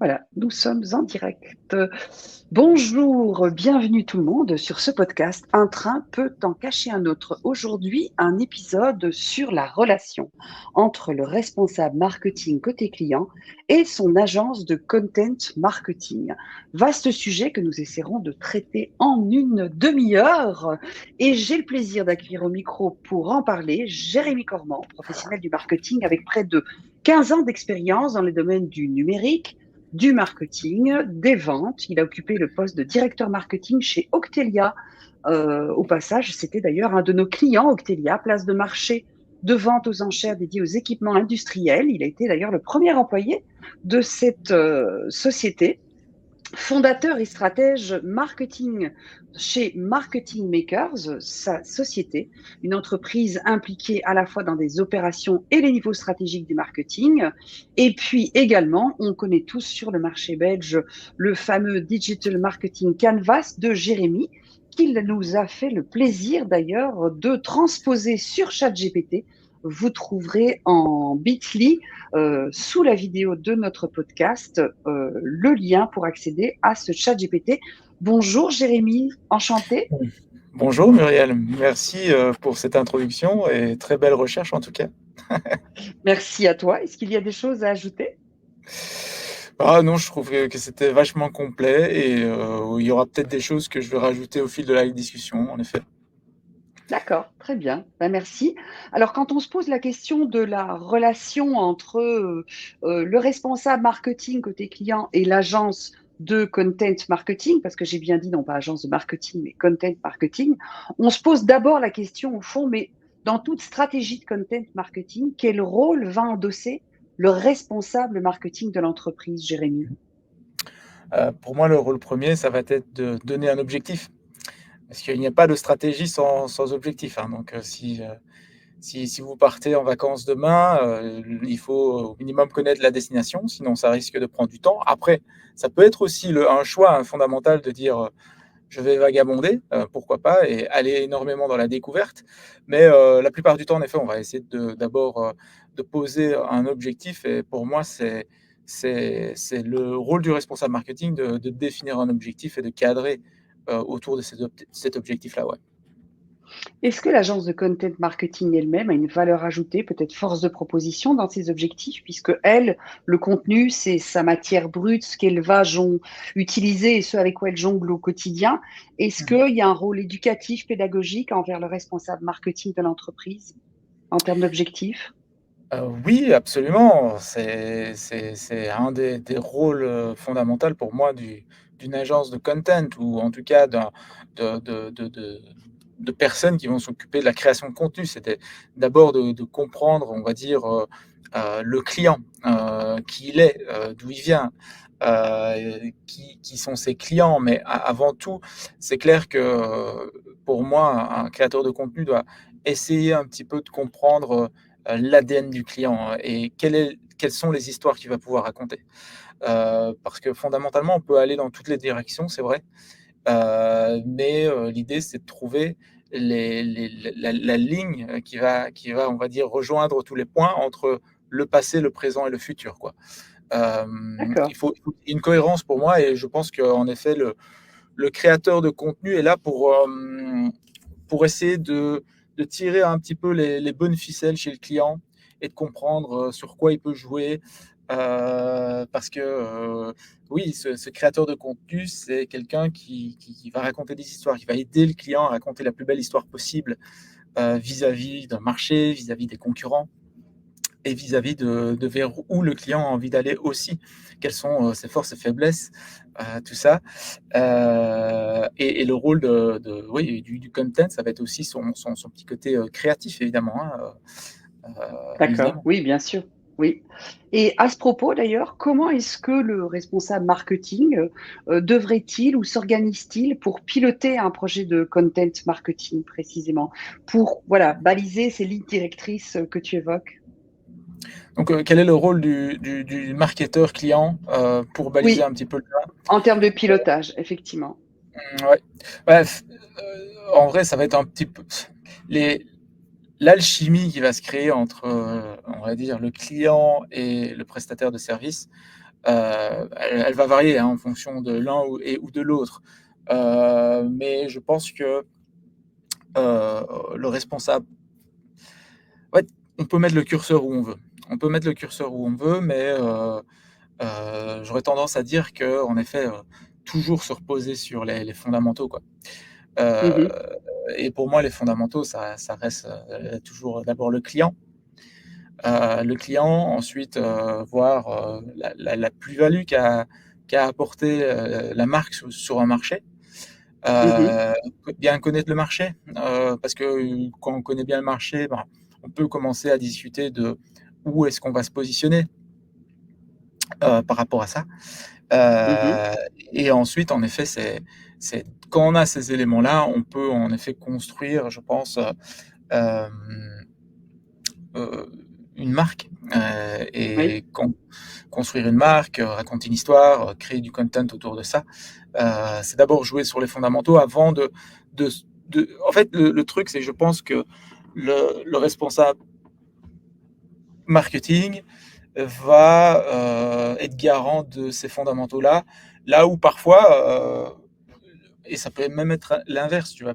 Voilà, nous sommes en direct. Bonjour, bienvenue tout le monde sur ce podcast. Un train peut en cacher un autre. Aujourd'hui, un épisode sur la relation entre le responsable marketing côté client et son agence de content marketing. Vaste sujet que nous essaierons de traiter en une demi-heure. Et j'ai le plaisir d'accueillir au micro pour en parler Jérémy Cormand, professionnel du marketing avec près de 15 ans d'expérience dans les domaines du numérique, du marketing, des ventes. Il a occupé le poste de directeur marketing chez Octelia. Au passage, c'était d'ailleurs un de nos clients, Octelia, place de marché de vente aux enchères dédiée aux équipements industriels. Il a été d'ailleurs le premier employé de cette société. Fondateur et stratège marketing chez Marketing Makers, sa société, une entreprise impliquée à la fois dans des opérations et les niveaux stratégiques du marketing. Et puis également, on connaît tous sur le marché belge le fameux Digital Marketing Canvas de Jérémy, qu'il nous a fait le plaisir d'ailleurs de transposer sur ChatGPT. Vous trouverez en bit.ly sous la vidéo de notre podcast le lien pour accéder à ce chat GPT. Bonjour Jérémy, enchanté. Bonjour Muriel, merci pour cette introduction et très belle recherche en tout cas. Merci à toi. Est-ce qu'il y a des choses à ajouter? Ah non, je trouve que c'était vachement complet et il y aura peut-être des choses que je vais rajouter au fil de la discussion, en effet. D'accord, très bien. Ben, merci. Alors, quand on se pose la question de la relation entre le responsable marketing côté client et l'agence de content marketing, parce que j'ai bien dit non pas agence de marketing, mais content marketing, on se pose d'abord la question au fond, mais dans toute stratégie de content marketing, quel rôle va endosser le responsable marketing de l'entreprise, Jérémy? Pour moi, le rôle premier, ça va être de donner un objectif, parce qu'il n'y a pas de stratégie sans objectif, hein. Donc si vous partez en vacances demain, il faut au minimum connaître la destination, sinon ça risque de prendre du temps. Après, ça peut être aussi un choix fondamental de dire je vais vagabonder, pourquoi pas, et aller énormément dans la découverte. Mais la plupart du temps, en effet, on va essayer d'abord de poser un objectif. Et pour moi, c'est le rôle du responsable marketing de définir un objectif et de cadrer autour de cet objectif-là. Ouais. Est-ce que l'agence de content marketing elle-même a une valeur ajoutée, peut-être force de proposition dans ses objectifs, puisque elle, le contenu, c'est sa matière brute, ce qu'elle va utiliser et ce avec quoi elle jongle au quotidien. Est-ce Mhm. qu'il y a un rôle éducatif, pédagogique envers le responsable marketing de l'entreprise en termes d'objectifs? Oui, absolument. C'est un des rôles fondamentaux pour moi d'une agence de content ou en tout cas de, de, de, de- de personnes qui vont s'occuper de la création de contenu. C'était d'abord de comprendre, on va dire, le client, qui il est, d'où il vient, qui sont ses clients. Mais avant tout, c'est clair que pour moi, un créateur de contenu doit essayer un petit peu de comprendre l'ADN du client et quelles sont les histoires qu'il va pouvoir raconter. Parce que fondamentalement, on peut aller dans toutes les directions, c'est vrai, mais l'idée, c'est de trouver la ligne qui va, on va dire, rejoindre tous les points entre le passé, le présent et le futur, quoi. D'accord. Il faut une cohérence pour moi et je pense qu'en effet, le créateur de contenu est là pour essayer de tirer un petit peu les bonnes ficelles chez le client et de comprendre sur quoi il peut jouer. Parce que oui, ce créateur de contenu, c'est quelqu'un qui va raconter des histoires, qui va aider le client à raconter la plus belle histoire possible vis-à-vis d'un marché, vis-à-vis des concurrents et vis-à-vis de vers où le client a envie d'aller aussi. Quelles sont ses forces et faiblesses, tout ça. Et le rôle oui, du content, ça va être aussi son petit côté créatif, évidemment, hein, D'accord, évidemment. oui, bien sûr. Oui. Et à ce propos, d'ailleurs, comment est-ce que le responsable marketing devrait-il ou s'organise-t-il pour piloter un projet de content marketing précisément, pour voilà, baliser ces lignes directrices que tu évoques? Donc, quel est le rôle du marketeur client pour baliser Oui, un petit peu le en termes de pilotage, effectivement. ouais. Bref, en vrai, ça va être un petit peu les l'alchimie qui va se créer entre, on va dire, le client et le prestataire de service. Elle va varier, hein, en fonction de l'un ou de l'autre. Mais je pense que, le responsable en fait, on peut mettre le curseur où on veut. On peut mettre le curseur où on veut, mais j'aurais tendance à dire qu'en effet, toujours se reposer sur les fondamentaux, quoi. Heu Mmh. et pour moi, les fondamentaux, ça reste, toujours d'abord le client, ensuite, voir, la plus-value qu'a apporté, la marque sur un marché. Mmh. Heu, bien connaître le marché, parce que, quand on connaît bien le marché, ben, on peut commencer à discuter de où est-ce qu'on va se positionner, par rapport à ça. Mmh. Heu et ensuite, en effet, c'est quand on a ces éléments-là, on peut en effet construire, je pense, hem, heu, une marque, Oui. et construire une marque, raconter une histoire, créer du content autour de ça. C'est d'abord jouer sur les fondamentaux avant de s en fait, le truc, c'est que je pense que le responsable marketing va, être garant de ces fondamentaux-là, là où parfois, et ça peut même être l'inverse, tu vas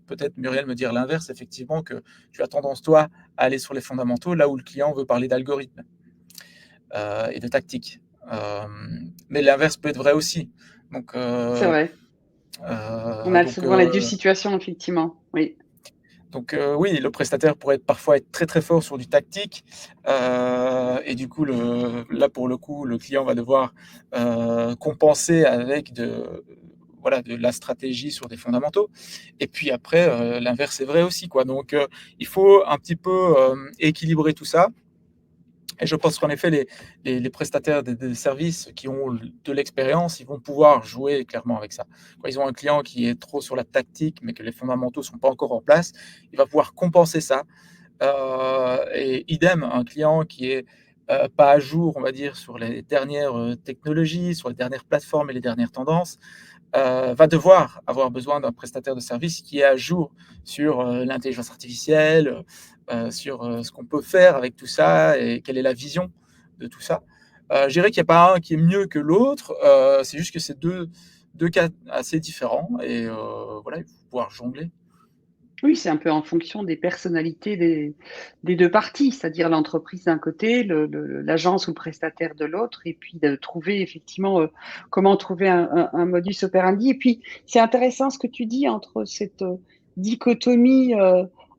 peut-être, Muriel, me dire l'inverse, effectivement, que tu as tendance, toi, à aller sur les fondamentaux, là où le client veut parler d'algorithme, et de tactique. Mais l'inverse peut être vrai aussi. Donc, C'est vrai. On heu, a donc, souvent les heu 2 situations effectivement, oui. oui, le prestataire pourrait parfois être très, très fort sur du tactique, et du coup, là, pour le coup, le client va devoir, compenser avec de la stratégie sur des fondamentaux. Et puis après, l'inverse est vrai aussi, quoi. Donc, il faut un petit peu, équilibrer tout ça. Et je pense qu'en effet, les prestataires de services qui ont de l'expérience, ils vont pouvoir jouer clairement avec ça. Quand ils ont un client qui est trop sur la tactique, mais que les fondamentaux sont pas encore en place, il va pouvoir compenser ça. Et idem, un client qui est, pas à jour, on va dire, sur les dernières, technologies, sur les dernières plateformes et les dernières tendances, va devoir avoir besoin d'un prestataire de service qui est à jour sur, l'intelligence artificielle, sur, ce qu'on peut faire avec tout ça et quelle est la vision de tout ça. Je dirais qu'il n'y a pas un qui est mieux que l'autre, c'est juste que c'est deux cas assez différents et voilà, il faut pouvoir jongler. Oui, c'est un peu en fonction des personnalités des 2 parties, c'est-à-dire l'entreprise d'un côté, l'agence ou le prestataire de l'autre et puis de trouver effectivement, comment trouver un modus operandi et puis c'est intéressant ce que tu dis entre cette, dichotomie,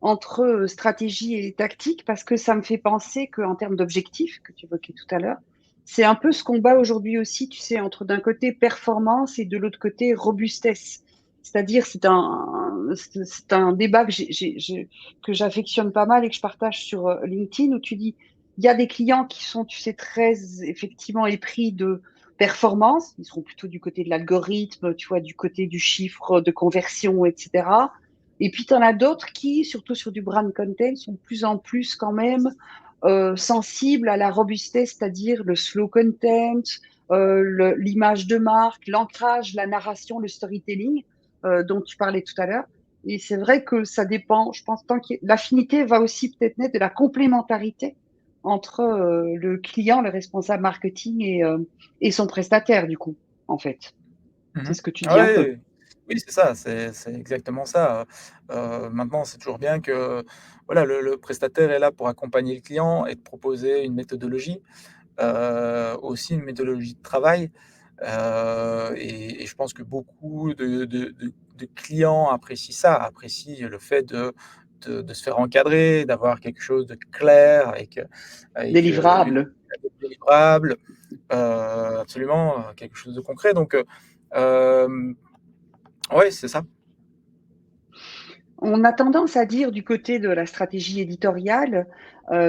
entre, stratégie et tactique parce que ça me fait penser qu'en termes d'objectifs que tu évoquais tout à l'heure, c'est un peu ce qu'on bat aujourd'hui aussi, tu sais, entre d'un côté performance et de l'autre côté robustesse. C'est-à-dire, c'est un débat que j'affectionne pas mal et que je partage sur LinkedIn où tu dis, il y a des clients qui sont, tu sais, très effectivement épris de performance. Ils seront plutôt du côté de l'algorithme, tu vois, du côté du chiffre de conversion, etc. Et puis, tu en as d'autres qui, surtout sur du brand content, sont de plus en plus quand même sensibles à la robustesse, c'est-à-dire le slow content, l'image de marque, l'ancrage, la narration, le storytelling dont tu parlais tout à l'heure. Et c'est vrai que ça dépend, je pense, l'affinité va aussi peut-être naître de la complémentarité entre le client, le responsable marketing et son prestataire, du coup, en fait. C'est Mmh. ce que tu dis un peu. Ouais, oui, c'est ça, c'est exactement ça. Maintenant, c'est toujours bien que, voilà, le prestataire est là pour accompagner le client et de proposer une méthodologie, aussi une méthodologie de travail, et je pense que beaucoup de clients apprécient ça, apprécient le fait de se faire encadrer, d'avoir quelque chose de clair avec, une Délivrable. délivrable, absolument, quelque chose de concret. Donc, hem, ouais, c'est ça. On a tendance à dire du côté de la stratégie éditoriale,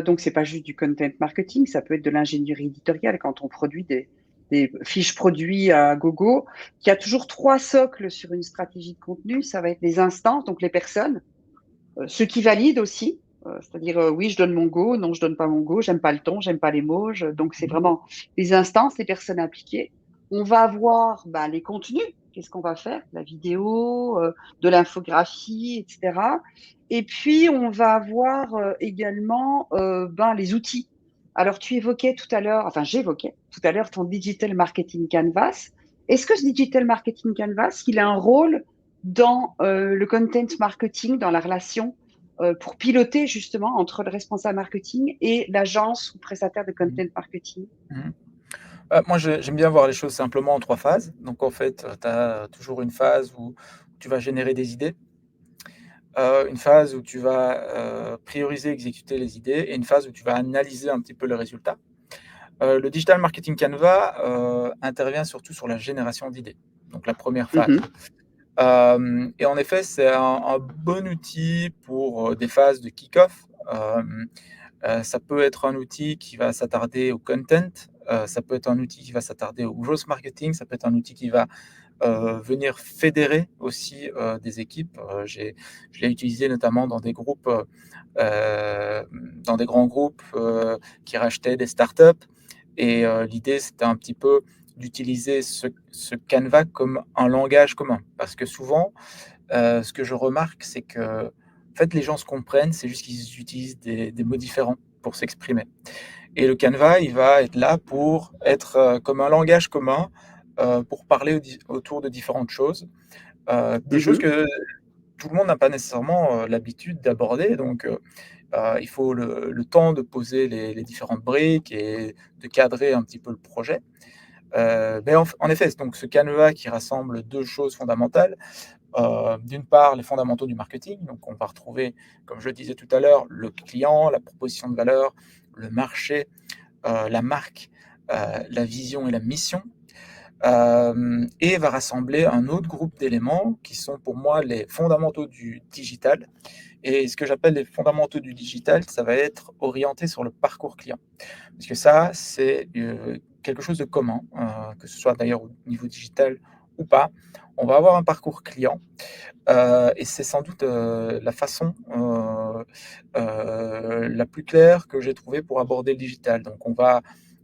donc c'est pas juste du content marketing, ça peut être de l'ingénierie éditoriale quand on produit des fiches produits à gogo, qu'il y a toujours 3 socles sur une stratégie de contenu. Ça va être les instances, donc les personnes, ceux qui valident aussi, c'est-à-dire, oui, je donne mon go, non, je donne pas mon go, j'aime pas le ton, j'aime pas les mots, donc c'est Mmh mh. vraiment les instances, les personnes impliquées. On va avoir, bah, les contenus, qu'est-ce qu'on va faire? La vidéo, de l'infographie et cetera et puis on va avoir, également, ben, les outils. Alors, tu évoquais tout à l'heure, enfin, j'évoquais tout à l'heure ton Digital Marketing Canvas. Est-ce que ce Digital Marketing Canvas, il a un rôle dans le content marketing, dans la relation pour piloter justement entre le responsable marketing et l'agence ou prestataire de Mmh content marketing? mh. Mmh. Moi, j'aime bien voir les choses simplement en 3 phases. Donc en fait, tu as toujours une phase où tu vas générer des idées, une phase où tu vas, prioriser, exécuter les idées et une phase où tu vas analyser un petit peu le résultat. Le Digital Marketing Canva, intervient surtout sur la génération d'idées, donc la première phase. Mhm, Et en effet, c'est un bon outil pour, des phases de kick-off. Ça peut être un outil qui va s'attarder au content, ça peut être un outil qui va s'attarder au growth marketing, ça peut être un outil qui va, venir fédérer aussi, des équipes. Je l'ai utilisé notamment dans des groupes, dans des grands groupes, qui rachetaient des startups et l'idée, c'était un petit peu d'utiliser ce Canva comme un langage commun. Parce que souvent, ce que je remarque, c'est que en fait, les gens se comprennent, c'est juste qu'ils utilisent des mots différents pour s'exprimer. Et le Canva, il va être là pour être, comme un langage commun, pour parler autour de différentes choses, des choses mhm, que tout le monde n'a pas nécessairement, l'habitude d'aborder. Donc il faut le temps de poser les différentes briques et de cadrer un petit peu le projet. Mais en effet, donc ce Canva qui rassemble 2 choses fondamentales. D'une part, les fondamentaux du marketing, donc on va retrouver, comme je le disais tout à l'heure, le client, la proposition de valeur, le marché, la marque, la vision et la mission, et va rassembler un autre groupe d'éléments qui sont pour moi les fondamentaux du digital. Et ce que j'appelle les fondamentaux du digital, ça va être orienté sur le parcours client. Parce que ça, c'est, quelque chose de commun, que ce soit d'ailleurs au niveau digital ou pas. On va avoir un parcours client, et c'est sans doute, la façon, la plus claire que j'ai trouvée pour aborder le digital. Donc on va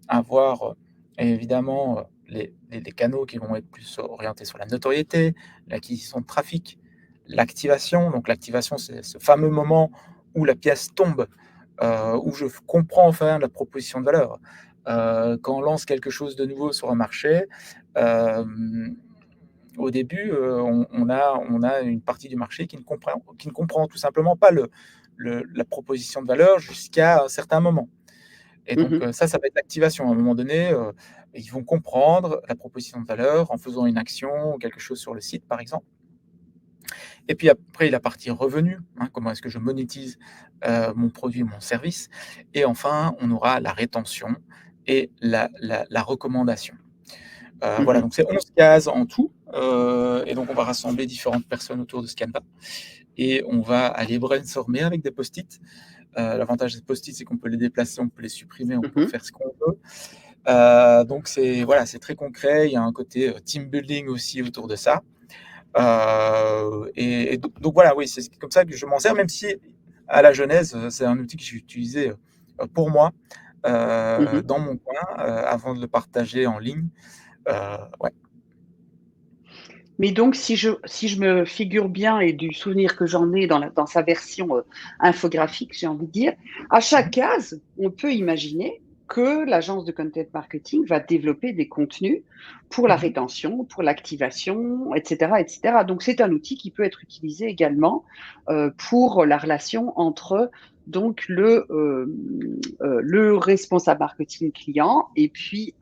avoir, évidemment, les canaux qui vont être plus orientés sur la notoriété, l'acquisition de trafic, l'activation. Donc l'activation, c'est ce fameux moment où la pièce tombe, où je comprends enfin la proposition de valeur. Quand on lance quelque chose de nouveau sur un marché, hem au début, on a une partie du marché qui ne comprend tout simplement pas la proposition de valeur jusqu'à un certain moment et donc mhm, ça va être l'activation. À un moment donné, ils vont comprendre la proposition de valeur en faisant une action ou quelque chose sur le site, par exemple et puis après la partie revenu, hein, comment est-ce que je monétise, mon produit, mon service et enfin, on aura la rétention et la recommandation. Voilà, mhm, donc c'est 11 cases en tout, et donc on va rassembler différentes personnes autour de ce Canva et on va aller brainstormer avec des post-it. L'avantage des post-it, c'est qu'on peut les déplacer, on peut les supprimer, on peut mhm. faire ce qu'on veut. Donc c'est voilà, c'est très concret. Il y a un côté, team building aussi autour de ça. Et donc voilà, oui, c'est comme ça que je m'en sers, même si à la genèse, c'est un outil que j'ai utilisé, pour moi, Mhm. dans mon coin, avant de le partager en ligne. Ouais. Mais donc, si je me figure bien et du souvenir que j'en ai dans sa version infographique, j'ai envie de dire, à chaque Mmh. case, on peut imaginer que l'agence de content marketing va développer des contenus pour la Mmh. rétention, pour l'activation, etc., etc. Donc, c'est un outil qui peut être utilisé également pour la relation entre donc le responsable marketing client et puis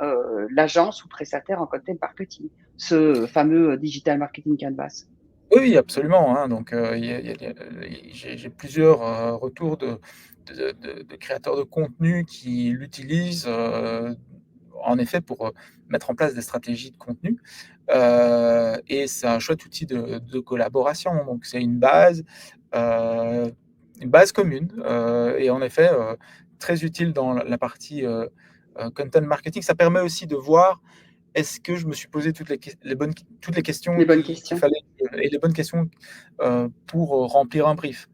l'agence ou prestataire en content marketing, ce fameux Digital Marketing Canvas. Oui, oui, absolument, hein, donc il y a j'ai plusieurs, retours de créateurs de contenu qui l'utilisent, en effet pour, mettre en place des stratégies de contenu, et c'est un chouette outil de collaboration. Donc c'est heu, une base commune, et en effet, très utile dans la partie, content marketing. Ça permet aussi de voir est-ce que je me suis posé toutes les questions Les bonnes qu'il questions. fallait et les bonnes questions, pour, remplir un brief?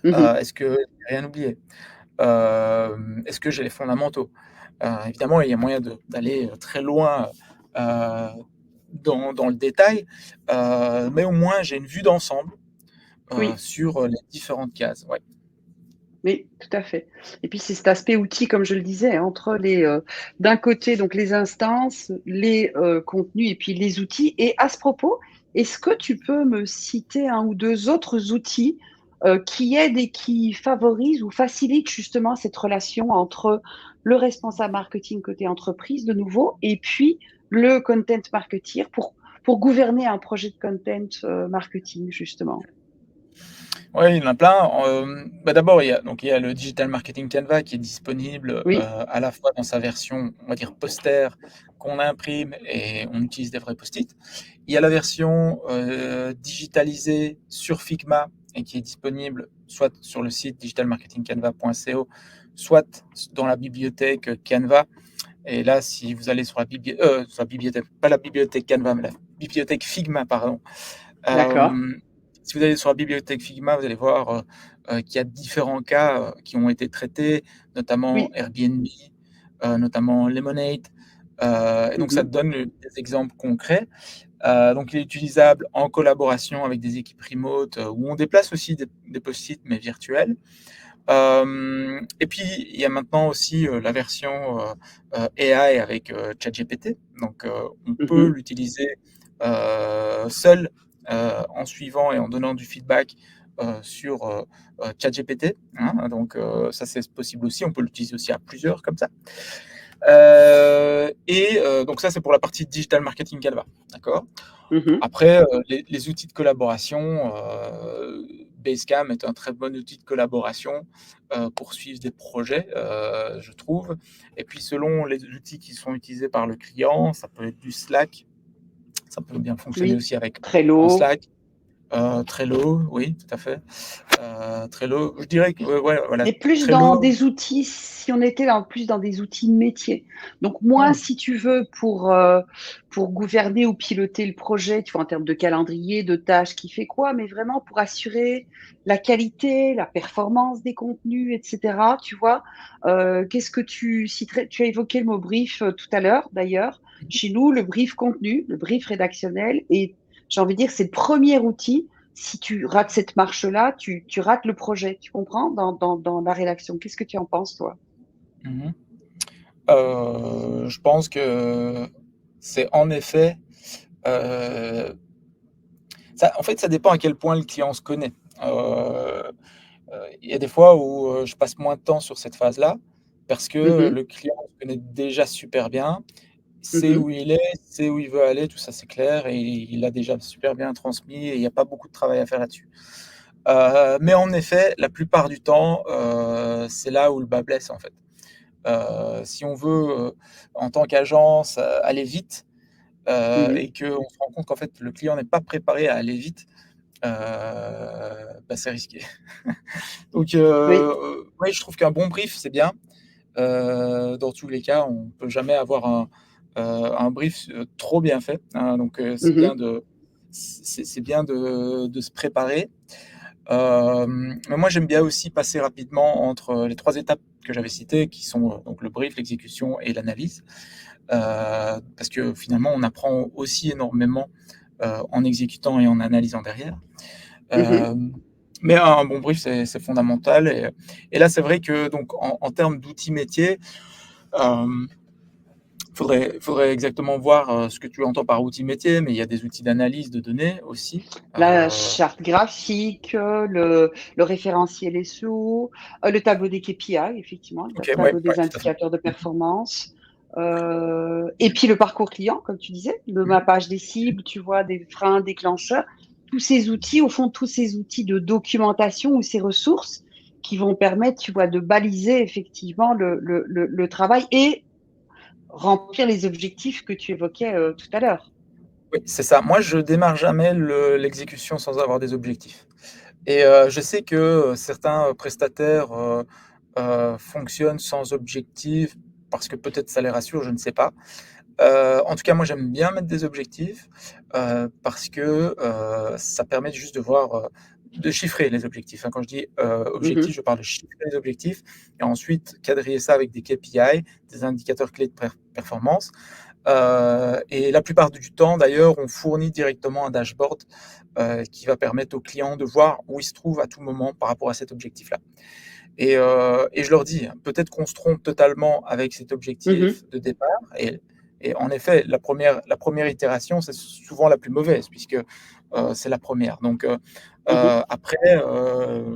Mmh. Est-ce que j'ai rien oublié? Est-ce que j'ai les fondamentaux? Évidemment, il y a moyen d'aller, très loin, heu, dans le détail, mais au moins j'ai une vue d'ensemble, Oui. sur, les différentes cases. Ouais. Oui, tout à fait. Et puis c'est cet aspect outil, comme je le disais, hein, entre d'un côté donc les instances, les contenus et puis les outils. Et à ce propos, est-ce que tu peux me citer un ou 2 autres outils qui aident et qui favorisent ou facilitent justement cette relation entre le responsable marketing côté entreprise de nouveau et puis le content marketeer pour gouverner un projet de content marketing justement? Ouais, il y en a plein. D'abord, il y a le Digital Marketing Canva qui est disponible, Oui. à la fois dans sa version, on va dire poster, qu'on imprime et on utilise des vrais post-it. Il y a la version, digitalisée sur Figma et qui est disponible soit sur le site digitalmarketingcanva.co, soit dans la bibliothèque Canva. Et là, si vous allez sur la bibliothèque, pas la bibliothèque Canva, mais la bibliothèque Figma, pardon. D'accord. Euh, Si vous allez sur la bibliothèque Figma, vous allez voir qu'il y a différents cas qui ont été traités, notamment Oui. Airbnb, notamment Lemonade. Et donc, ça te Mmh. donne des exemples concrets. Donc, il est utilisable en collaboration avec des équipes remote où on déplace aussi des post-it, mais virtuels. Et puis, il y a maintenant aussi la version AI avec ChatGPT. Donc, on peut Mmh. l'utiliser seul en suivant et en donnant du feedback sur ChatGPT, hein. Donc, ça, c'est possible aussi. On peut l'utiliser aussi à plusieurs comme ça. Donc, ça, c'est pour la partie digital marketing Canva. D'accord. Mmh. Après, les outils de collaboration, Basecamp est un très bon outil de collaboration pour suivre des projets, je trouve. Et puis selon les outils qui sont utilisés par le client, ça peut être du Slack, ça peut bien fonctionner Oui. aussi avec en Trello. Slack. Trello, oui, tout à fait. Trello, je dirais que ouais, voilà, Mais plus dans Trello. des outils, si on était plus dans des outils métiers. Donc moins, Mmh, si tu veux, pour gouverner ou piloter le projet, tu vois, en termes de calendrier, de tâches, qui fait quoi, mais vraiment pour assurer la qualité, la performance des contenus, et cetera, tu vois? Qu'est-ce que tu citerais? Tu as évoqué le mot brief, tout à l'heure, d'ailleurs. Chez nous, le brief contenu, le brief rédactionnel et j'ai envie de dire, c'est le premier outil. Si tu rates cette marche-là, tu rates le projet, tu comprends? Dans la rédaction. Qu'est-ce que tu en penses, toi? mmh. Je pense que c'est en effet, heu ça, en fait, ça dépend à quel point le client se connaît. Il y a des fois où, je passe moins de temps sur cette phase-là, parce que Mmh. le client se connaît déjà super bien, sait Mmh. où il est, sait où il veut aller, tout ça c'est clair et il a déjà super bien transmis et il y a pas beaucoup de travail à faire là-dessus. Mais en effet, la plupart du temps, c'est là où le bas blesse, en fait. Si on veut, en tant qu'agence, aller vite, Mmh. et qu'on se rend compte qu'en fait le client n'est pas préparé à aller vite, bah, c'est risqué. Donc, Oui. ouais, je trouve qu'un bon brief, c'est bien. Dans tous les cas, on peut jamais avoir un brief trop bien fait, hein. Donc, Mmh. c'est bien de se préparer. Mais moi, j'aime bien aussi passer rapidement entre les 3 étapes que j'avais citées, qui sont donc le brief, l'exécution et l'analyse. Parce que finalement, on apprend aussi énormément en exécutant et en analysant derrière. Mmh. Hem, mais un bon brief, c'est fondamental et là, c'est vrai que donc en termes d'outils métiers, hem, faudrait exactement voir, ce que tu entends par outils métiers, mais il y a des outils d'analyse de données aussi. La charte graphique, le référentiel SEO, le tableau des KPI, effectivement, le OK, ouais, tableau ouais, des tout à fait. indicateurs de Mmh. performance, et puis le parcours client, comme tu disais, le Mmh. mappage des cibles, tu vois, des freins, déclencheurs. Tous ces outils, au fond, tous ces outils de documentation ou ces ressources qui vont permettre, tu vois, de baliser effectivement le travail et remplir les objectifs que tu évoquais, tout à l'heure. Oui, c'est ça. Moi, je démarre jamais l'exécution sans avoir des objectifs et je sais que, certains, prestataires, fonctionnent sans objectif parce que peut-être ça les rassure, je ne sais pas. En tout cas, moi, j'aime bien mettre des objectifs, parce que, ça permet juste de voir, de chiffrer les objectifs, hein. Quand je dis, objectifs, Mmh. je parle de chiffrer les objectifs et ensuite quadriller ça avec des KPI, des indicateurs clés de performance. Et la plupart du temps, d'ailleurs, on fournit directement un dashboard, qui va permettre au client de voir où il se trouve à tout moment par rapport à cet objectif-là. Et je leur dis, hein, peut-être qu'on se trompe totalement avec cet Mmh. objectif de départ et en effet, la première itération, c'est souvent la plus mauvaise puisque, c'est la première. Donc, Mmh. après,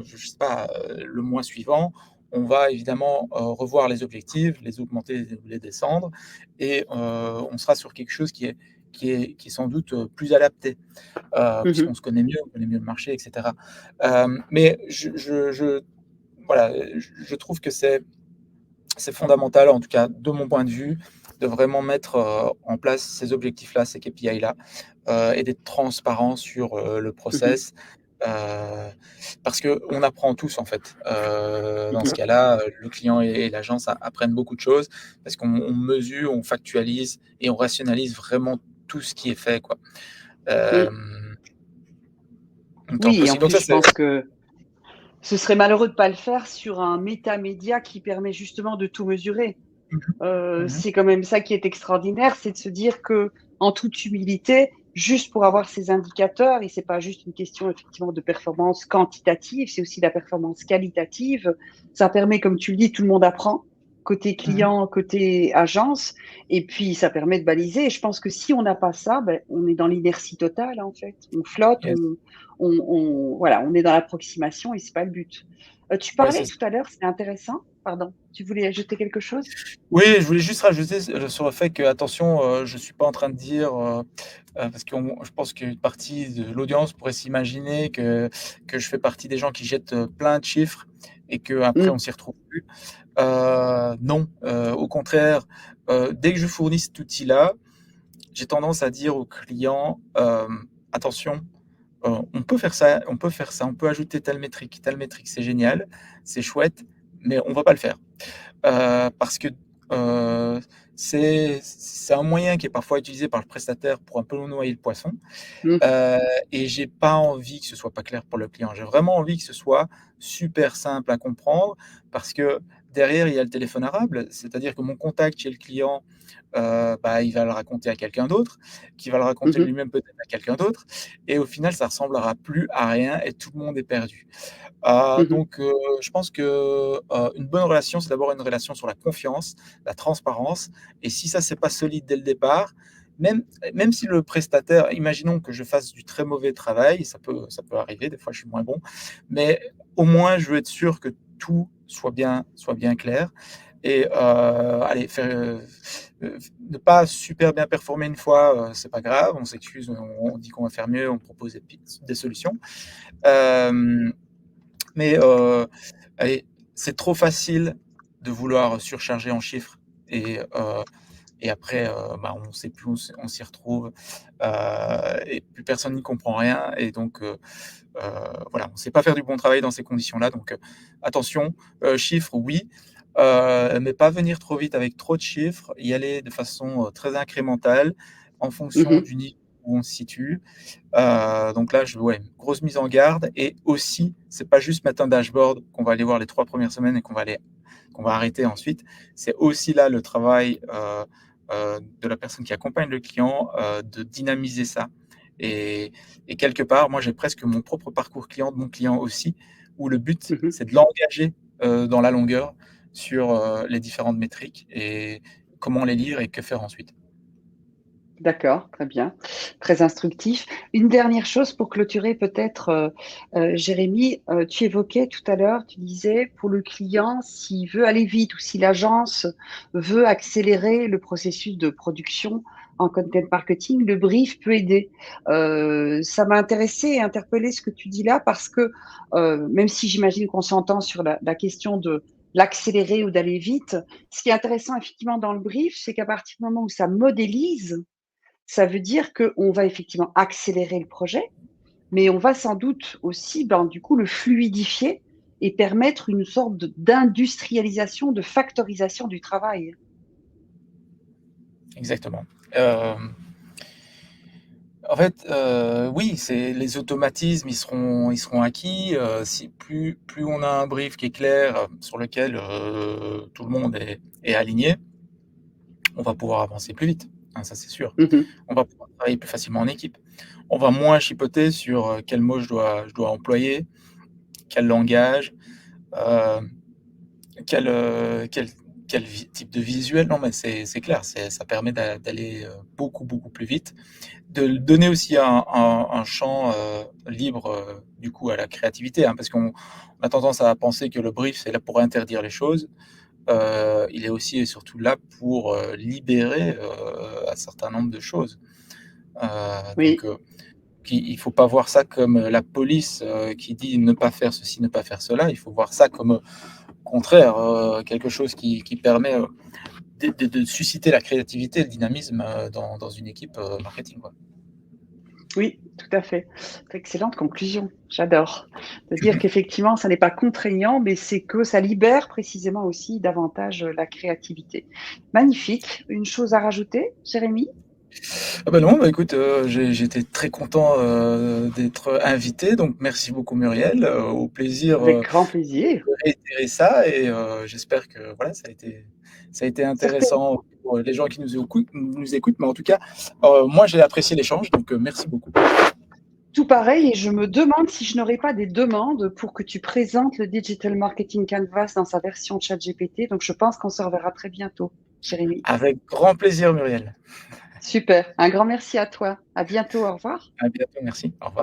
je sais pas, le mois suivant, on va évidemment, revoir les objectifs, les augmenter, les descendre et on sera sur quelque chose qui est sans doute, plus adapté, Mmh. puisqu'on se connaît mieux le marché et cetera. Mais voilà, je trouve que c'est fondamental, en tout cas de mon point de vue, de vraiment mettre, en place ces objectifs-là, ces KPI-là, et d'être transparent sur, le Mmh. process, heu, parce qu'on apprend tous en fait. Dans ce Mmh. cas-là, le client et l'agence apprennent beaucoup de choses parce qu'on mesure, on factualise et on rationalise vraiment tout ce qui est fait, quoi. Mmh. Hem, Autant que Oui, et en possible. Donc plus, ça, je c'est pense que ce serait malheureux de pas le faire sur un métamédia qui permet justement de tout mesurer. mmh mh. C'est quand même ça qui est extraordinaire, c'est de se dire que, en toute humilité, juste pour avoir ces indicateurs et c'est pas juste une question effectivement de performance quantitative, c'est aussi de la performance qualitative. Ça permet, comme tu le dis, tout le monde apprend, côté Mmh. client, côté agence et puis ça permet de baliser et je pense que si on n'a pas ça, on est dans l'inertie totale, en fait. On flotte, Yes. on voilà, on est dans l'approximation et c'est pas le but. Tu Ouais, parlais c'est tout à l'heure, c'est intéressant pardon, tu voulais ajouter quelque chose? Oui, je voulais juste rajouter sur le fait que attention, je suis pas en train de dire, parce je pense qu'une partie de l'audience pourrait s'imaginer que je fais partie des gens qui jettent, plein de chiffres et qu'après Mmh. on s'y retrouve plus. Non, au contraire, dès que je fournis cet outil-là, j'ai tendance à dire aux clients, «Attention, on peut ajouter telle métrique, c'est génial, c'est chouette, mais on va pas le faire». Parce que, heu, c'est un moyen qui est parfois utilisé par le prestataire pour un peu noyer le poisson, Mmh. heu et j'ai pas envie que ce soit pas clair pour le client. J'ai vraiment envie que ce soit super simple à comprendre parce que derrière, il y a le téléphone arabe, c'est-à-dire que mon contact chez le client, bah, il va le raconter à quelqu'un d'autre, qui va le Mmh raconter mh. lui-même peut-être à quelqu'un d'autre et au final, ça ressemblera plus à rien et tout le monde est perdu. Mmh. Donc je pense que, une bonne relation, c'est d'abord une relation sur la confiance, la transparence et si ça, c'est pas solide dès le départ, même même si le prestataire imaginons que je fasse du très mauvais travail, ça peut arriver, des fois je suis moins bon, mais au moins je veux être sûr que tout soit bien clair et allez faire, ne pas super bien performer une fois, c'est pas grave, on s'excuse, on dit qu'on va faire mieux, on propose des solutions. Hem mais allez, c'est trop facile de vouloir surcharger en chiffres et après, bah, on sait plus où on s'y retrouve, et plus personne n'y comprend rien et donc voilà, on ne sait pas faire du bon travail dans ces conditions-là donc attention, chiffres oui, mais pas venir trop vite avec trop de chiffres, y aller de façon, très incrémentale en fonction Mmh. du niveau où on se situe. Donc là, ouais, grosse mise en garde et aussi, c'est pas juste mettre un dashboard qu'on va aller voir les 3 premières semaines et qu'on va arrêter ensuite. C'est aussi là le travail, de la personne qui accompagne le client, de dynamiser ça et et quelque part, moi, j'ai presque mon propre parcours client de mon client aussi, où le but, Mmh. c'est de l'engager, dans la longueur sur, les différentes métriques et comment les lire et que faire ensuite. D'accord, très bien, très instructif. Une dernière chose pour clôturer peut-être, Jérémy, tu évoquais tout à l'heure, tu disais pour le client, s'il veut aller vite ou si l'agence veut accélérer le processus de production en content marketing, le brief peut aider. Ça m'a intéressé et interpellé ce que tu dis là parce que, même si j'imagine qu'on s'entend sur la question de l'accélérer ou d'aller vite, ce qui est intéressant effectivement dans le brief, c'est qu'à partir du moment où ça modélise, ça veut dire qu'on va effectivement accélérer le projet, mais on va sans doute aussi, du coup, le fluidifier et permettre une sorte d'industrialisation, de factorisation du travail. Exactement. En fait, oui, c'est les automatismes, ils seront acquis, si plus on a un brief qui est clair, sur lequel, tout le monde est aligné, on va pouvoir avancer plus vite, hein, ça c'est sûr. Mmh. On va pouvoir travailler plus facilement en équipe. On va moins chipoter sur, quel mot je dois employer, quel langage. Quel type de visuel? Non, mais c'est clair, ça permet d'aller, beaucoup plus vite, de donner aussi un champ, libre, du coup à la créativité, hein, parce qu'on a tendance à penser que le brief, c'est là pour interdire les choses. Il est aussi et surtout là pour, libérer, un certain nombre de choses. Donc Oui. il faut pas voir ça comme, la police, qui dit ne pas faire ceci, ne pas faire cela. Il faut voir ça comme, au contraire, quelque chose qui permet, de susciter la créativité et le dynamisme, dans une équipe, marketing, quoi. Oui, tout à fait. Excellente conclusion, j'adore. De dire qu'effectivement, ça n'est pas contraignant, mais c'est que ça libère précisément aussi davantage, la créativité. Magnifique. Une chose à rajouter, Jérémy? Ah bah non, bah écoute, j'étais très content, d'être invité, donc merci beaucoup Muriel, au plaisir, Avec grand plaisir. de réitérer ça et j'espère que voilà, ça a été Certainement. intéressant pour les gens qui nous écoutent, mais en tout cas, moi j'ai apprécié l'échange, donc merci beaucoup. Tout pareil et je me demande si je n'aurais pas des demandes pour que tu présentes le Digital Marketing Canvas dans sa version ChatGPT, donc je pense qu'on se reverra très bientôt, Jérémy. Avec grand plaisir Muriel. Super, un grand merci à toi. À bientôt, au revoir. À bientôt, merci. Au revoir.